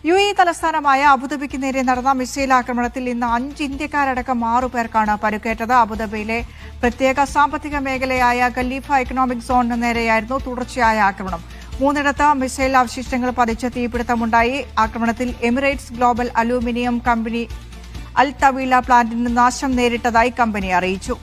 UAE തലസ്ഥാനമായ അബുദാബിക്ക് നേരെ നടന്ന മിസൈൽ ആക്രമണത്തിൽ ഇന്ന് 5 ഇന്ത്യക്കാരടക്കം 6 പേർക്കാണ് പരിക്കേറ്റത്. അബുദാബിയിലെ പ്രത്യേക സാമ്പത്തിക മേഖലയായ ഖലീഫ എക്കണോമിക് സോണിന് നേരെയായിരുന്നു തുടർച്ചയായ ആക്രമണം. 3 ഇടത്ത് മിസൈൽ അവശിഷ്ടങ്ങൾ പതിച്ച് തീപിടുത്തമുണ്ടായി. ആക്രമണത്തിൽ എമിറേറ്റ്സ് ഗ്ലോബൽ അലൂമിനിയം കമ്പനി അൽ തവീല പ്ലാന്റിന് നാശം നേരിട്ടതായി കമ്പനി അറിയിച്ചു.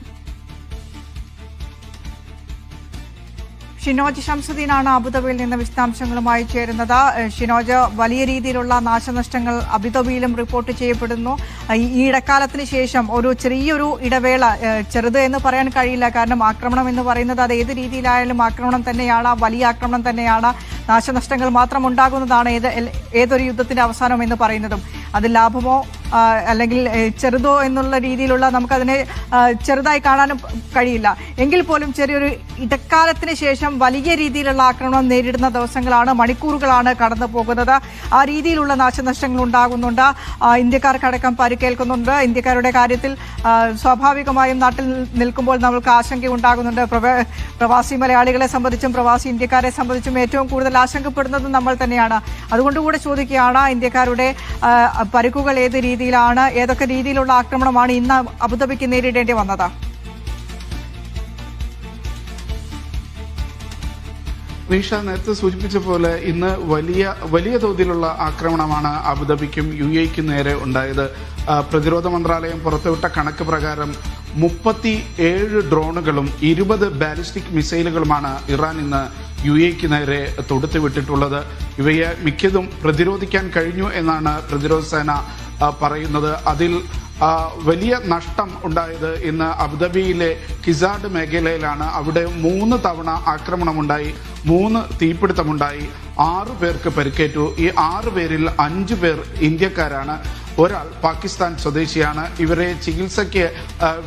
ഷിനോജ് ഷംസുദ്ദീനാണ് അബുദാബിയിൽ നിന്ന് വിശദാംശങ്ങളുമായി ചേരുന്നത്. ഷിനോജ്, വലിയ രീതിയിലുള്ള നാശനഷ്ടങ്ങൾ അബുദാബിയിലും റിപ്പോർട്ട് ചെയ്യപ്പെടുന്നു. ഈ ഇടക്കാലത്തിന് ശേഷം ഒരു ചെറിയൊരു ഇടവേള, ചെറുത് എന്ന് പറയാൻ കഴിയില്ല, കാരണം ആക്രമണം എന്ന് പറയുന്നത് അത് ഏത് രീതിയിലായാലും ആക്രമണം തന്നെയാണ്, വലിയ ആക്രമണം തന്നെയാണ്. നാശനഷ്ടങ്ങൾ മാത്രം ഉണ്ടാകുന്നതാണ് ഏതൊരു യുദ്ധത്തിന്റെ അവസാനം എന്ന് പറയുന്നതും. അത് ലാഭമോ അല്ലെങ്കിൽ ചെറുതോ എന്നുള്ള രീതിയിലുള്ള നമുക്കതിനെ ചെറുതായി കാണാനും കഴിയില്ല. എങ്കിൽ പോലും ചെറിയൊരു ഇടക്കാലത്തിന് ശേഷം വലിയ രീതിയിലുള്ള ആക്രമണം നേരിടുന്ന ദിവസങ്ങളാണ്, മണിക്കൂറുകളാണ് കടന്നു പോകുന്നത്. ആ രീതിയിലുള്ള നാശനഷ്ടങ്ങൾ ഉണ്ടാകുന്നുണ്ട്. ഇന്ത്യക്കാർക്കടക്കം പരിക്കേൽക്കുന്നുണ്ട്. ഇന്ത്യക്കാരുടെ കാര്യത്തിൽ സ്വാഭാവികമായും നാട്ടിൽ നിൽക്കുമ്പോൾ നമുക്ക് ആശങ്ക ഉണ്ടാകുന്നുണ്ട്. പ്രവാസി മലയാളികളെ സംബന്ധിച്ചും പ്രവാസി ഇന്ത്യക്കാരെ സംബന്ധിച്ചും ഏറ്റവും കൂടുതൽ ആശങ്കപ്പെടുന്നത് നമ്മൾ തന്നെയാണ്. അതുകൊണ്ടുകൂടെ ചോദിക്കുകയാണ്, ഇന്ത്യക്കാരുടെ പരിക്കുകൾ ഏത് രീതിയിലാണ്, ഏതൊക്കെ രീതിയിലുള്ള ആക്രമണമാണ് ഇന്ന് അബുദാബിക്ക് നേരിടേണ്ടി വന്നത്? നീഷ നേരത്തെ സൂചിപ്പിച്ച പോലെ ഇന്ന് വലിയ തോതിലുള്ള ആക്രമണമാണ് അബുദാബിക്കും UAEക്കും നേരെ ഉണ്ടായത്. പ്രതിരോധ മന്ത്രാലയം പുറത്തുവിട്ട കണക്ക് പ്രകാരം 37 ഡ്രോണുകളും 20 ബാലിസ്റ്റിക് മിസൈലുകളുമാണ് ഇറാൻ ഇന്ന് UAEക്ക് നേരെ തൊടുത്തുവിട്ടിട്ടുള്ളത്. ഇവയെ മിക്കതും പ്രതിരോധിക്കാൻ കഴിഞ്ഞു എന്നാണ് പ്രതിരോധ സേന പറയുന്നത്. അതിൽ വലിയ നഷ്ടം ഉണ്ടായത് ഇന്ന് അബുദാബിയിലെ കിസാഡ് മേഖലയിലാണ്. അവിടെ 3 തവണ ആക്രമണമുണ്ടായി, 3 തീപിടുത്തമുണ്ടായി, 6 പേർക്ക് പരിക്കേറ്റു. ഈ 6 പേരിൽ 5 പേർ ഇന്ത്യക്കാരാണ്, ഒരാൾ പാകിസ്ഥാൻ സ്വദേശിയാണ്. ഇവരെ ചികിത്സയ്ക്ക്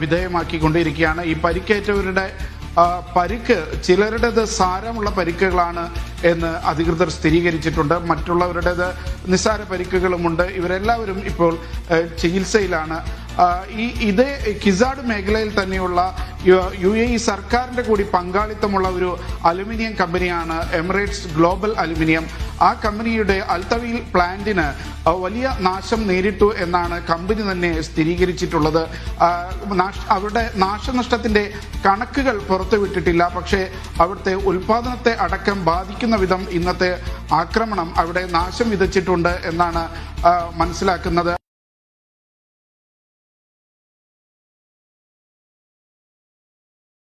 വിധേയമാക്കിക്കൊണ്ടിരിക്കുകയാണ്. ഈ പരിക്കേറ്റവരുടെ പരിക്ക് ചിലരുടേത് സാരമുള്ള പരിക്കുകളാണ് എന്ന് അധികൃതർ സ്ഥിരീകരിച്ചിട്ടുണ്ട്. മറ്റുള്ളവരുടേത് നിസ്സാര പരിക്കുകളുമുണ്ട്. ഇവരെല്ലാവരും ഇപ്പോൾ ചികിത്സയിലാണ്. ഇതേ കിസാഡ് മേഖലയിൽ തന്നെയുള്ള UAE സർക്കാരിന്റെ കൂടി പങ്കാളിത്തമുള്ള ഒരു അലുമിനിയം കമ്പനിയാണ് എമിറേറ്റ്സ് ഗ്ലോബൽ അലുമിനിയം. ആ കമ്പനിയുടെ അൽ തവീൽ പ്ലാന്റിന് വലിയ നാശം നേരിട്ടു എന്നാണ് കമ്പനി തന്നെ സ്ഥിരീകരിച്ചിട്ടുള്ളത്. അവരുടെ നാശനഷ്ടത്തിന്റെ കണക്കുകൾ പുറത്തുവിട്ടിട്ടില്ല. പക്ഷേ അവിടുത്തെ ഉൽപാദനത്തെ അടക്കം ബാധിക്കുന്ന വിധം ഇന്നത്തെ ആക്രമണം അവിടെ നാശം വിതച്ചിട്ടുണ്ട് എന്നാണ് മനസ്സിലാക്കുന്നത്.